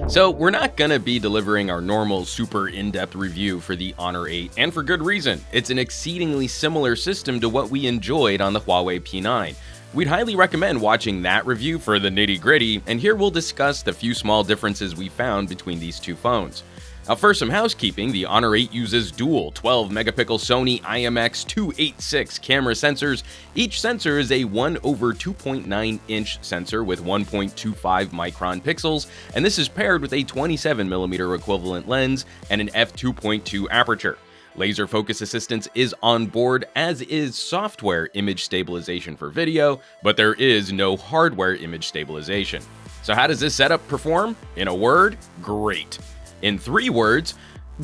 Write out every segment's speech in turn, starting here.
So we're not gonna be delivering our normal super in-depth review for the Honor 8, and for good reason. It's an exceedingly similar system to what we enjoyed on the Huawei P9. We'd highly recommend watching that review for the nitty-gritty, and here we'll discuss the few small differences we found between these two phones. Now first, some housekeeping. The Honor 8 uses dual 12-megapixel Sony IMX286 camera sensors. Each sensor is a 1/2.9-inch sensor with 1.25 micron pixels, and this is paired with a 27mm equivalent lens and an f2.2 aperture. Laser focus assistance is on board, as is software image stabilization for video, but there is no hardware image stabilization. So how does this setup perform? In a word, great. In 3 words,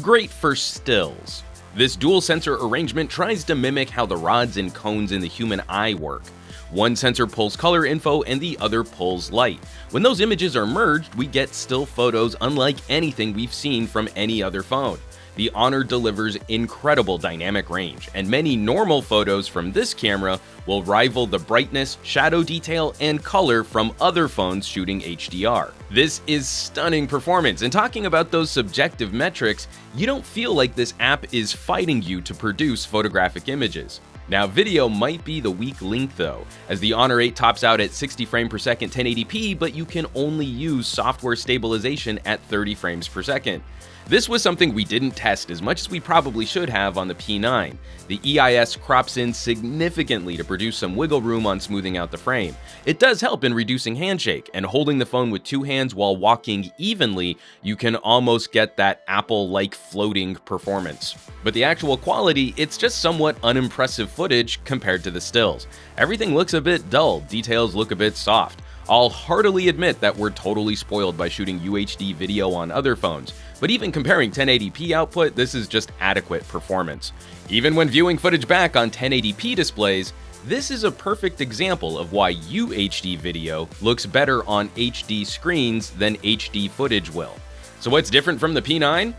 great for stills. This dual sensor arrangement tries to mimic how the rods and cones in the human eye work. One sensor pulls color info and the other pulls light. When those images are merged, we get still photos unlike anything we've seen from any other phone. The Honor delivers incredible dynamic range, and many normal photos from this camera will rival the brightness, shadow detail, and color from other phones shooting HDR. This is stunning performance, and talking about those subjective metrics, you don't feel like this app is fighting you to produce photographic images. Now, video might be the weak link though, as the Honor 8 tops out at 60 frames per second 1080p, but you can only use software stabilization at 30 frames per second. This was something we didn't test as much as we probably should have on the P9. The EIS crops in significantly to produce some wiggle room on smoothing out the frame. It does help in reducing handshake, and holding the phone with 2 hands while walking evenly, you can almost get that Apple-like floating performance. But the actual quality, it's just somewhat unimpressive footage compared to the stills. Everything looks a bit dull, details look a bit soft. I'll heartily admit that we're totally spoiled by shooting UHD video on other phones, but even comparing 1080p output, this is just adequate performance. Even when viewing footage back on 1080p displays, this is a perfect example of why UHD video looks better on HD screens than HD footage will. So what's different from the P9?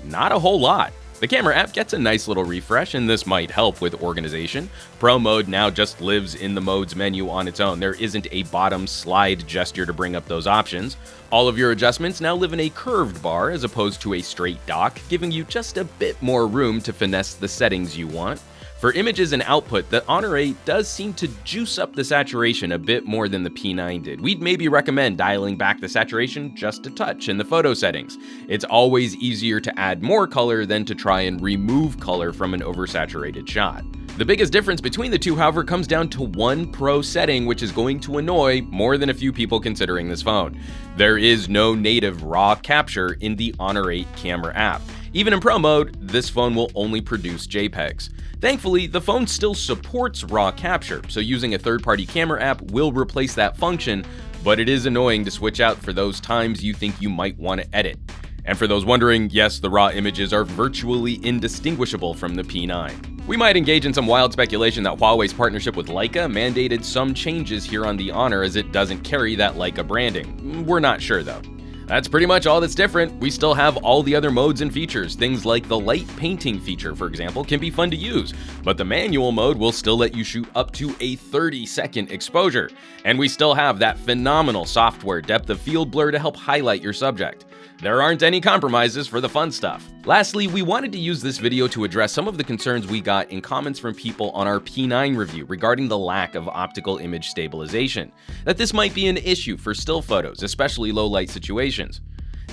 Not a whole lot. The camera app gets a nice little refresh, and this might help with organization. Pro mode now just lives in the modes menu on its own. There isn't a bottom slide gesture to bring up those options. All of your adjustments now live in a curved bar as opposed to a straight dock, giving you just a bit more room to finesse the settings you want. For images and output, the Honor 8 does seem to juice up the saturation a bit more than the P9 did. We'd maybe recommend dialing back the saturation just a touch in the photo settings. It's always easier to add more color than to try and remove color from an oversaturated shot. The biggest difference between the two, however, comes down to one pro setting, which is going to annoy more than a few people considering this phone. There is no native RAW capture in the Honor 8 camera app. Even in Pro mode, this phone will only produce JPEGs. Thankfully, the phone still supports RAW capture, so using a third-party camera app will replace that function, but it is annoying to switch out for those times you think you might want to edit. And for those wondering, yes, the RAW images are virtually indistinguishable from the P9. We might engage in some wild speculation that Huawei's partnership with Leica mandated some changes here on the Honor as it doesn't carry that Leica branding. We're not sure though. That's pretty much all that's different. We still have all the other modes and features. Things like the light painting feature, for example, can be fun to use, but the manual mode will still let you shoot up to a 30-second exposure. And we still have that phenomenal software depth of field blur to help highlight your subject. There aren't any compromises for the fun stuff. Lastly, we wanted to use this video to address some of the concerns we got in comments from people on our P9 review regarding the lack of optical image stabilization, that this might be an issue for still photos, especially low light situations.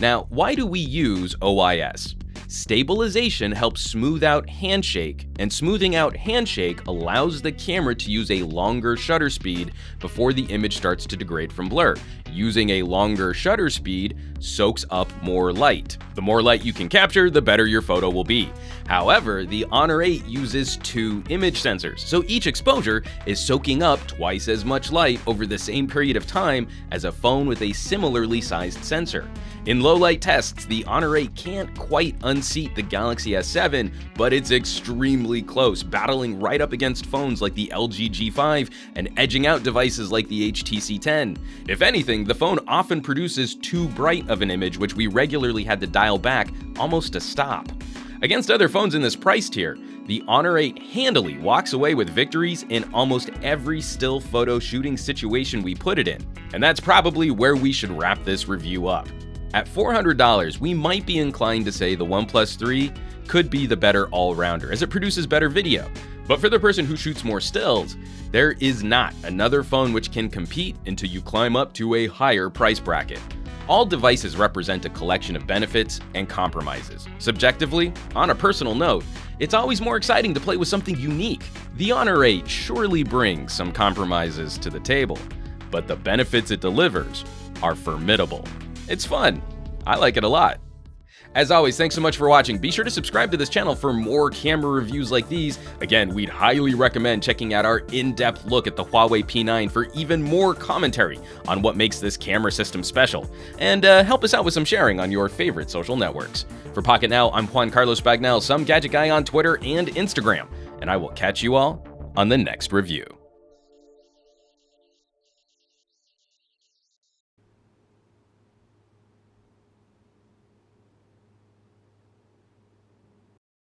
Now, why do we use OIS? Stabilization helps smooth out handshake, and smoothing out handshake allows the camera to use a longer shutter speed before the image starts to degrade from blur. Using a longer shutter speed soaks up more light. The more light you can capture, the better your photo will be. However, the Honor 8 uses 2 image sensors, so each exposure is soaking up twice as much light over the same period of time as a phone with a similarly sized sensor. In low light tests, the Honor 8 can't quite unseat the Galaxy S7, but it's extremely close, battling right up against phones like the LG G5 and edging out devices like the HTC 10. If anything, the phone often produces too bright of an image, which we regularly had to dial back almost to stop. Against other phones in this price tier, the Honor 8 handily walks away with victories in almost every still photo shooting situation we put it in, and that's probably where we should wrap this review up. At $400, we might be inclined to say the OnePlus 3 could be the better all-rounder as it produces better video. But for the person who shoots more stills, there is not another phone which can compete until you climb up to a higher price bracket. All devices represent a collection of benefits and compromises. Subjectively, on a personal note, it's always more exciting to play with something unique. The Honor 8 surely brings some compromises to the table, but the benefits it delivers are formidable. It's fun. I like it a lot. As always, thanks so much for watching. Be sure to subscribe to this channel for more camera reviews like these. Again, we'd highly recommend checking out our in-depth look at the Huawei P9 for even more commentary on what makes this camera system special. And help us out with some sharing on your favorite social networks. For Pocketnow, I'm Juan Carlos Bagnell, some gadget guy on Twitter and Instagram, and I will catch you all on the next review.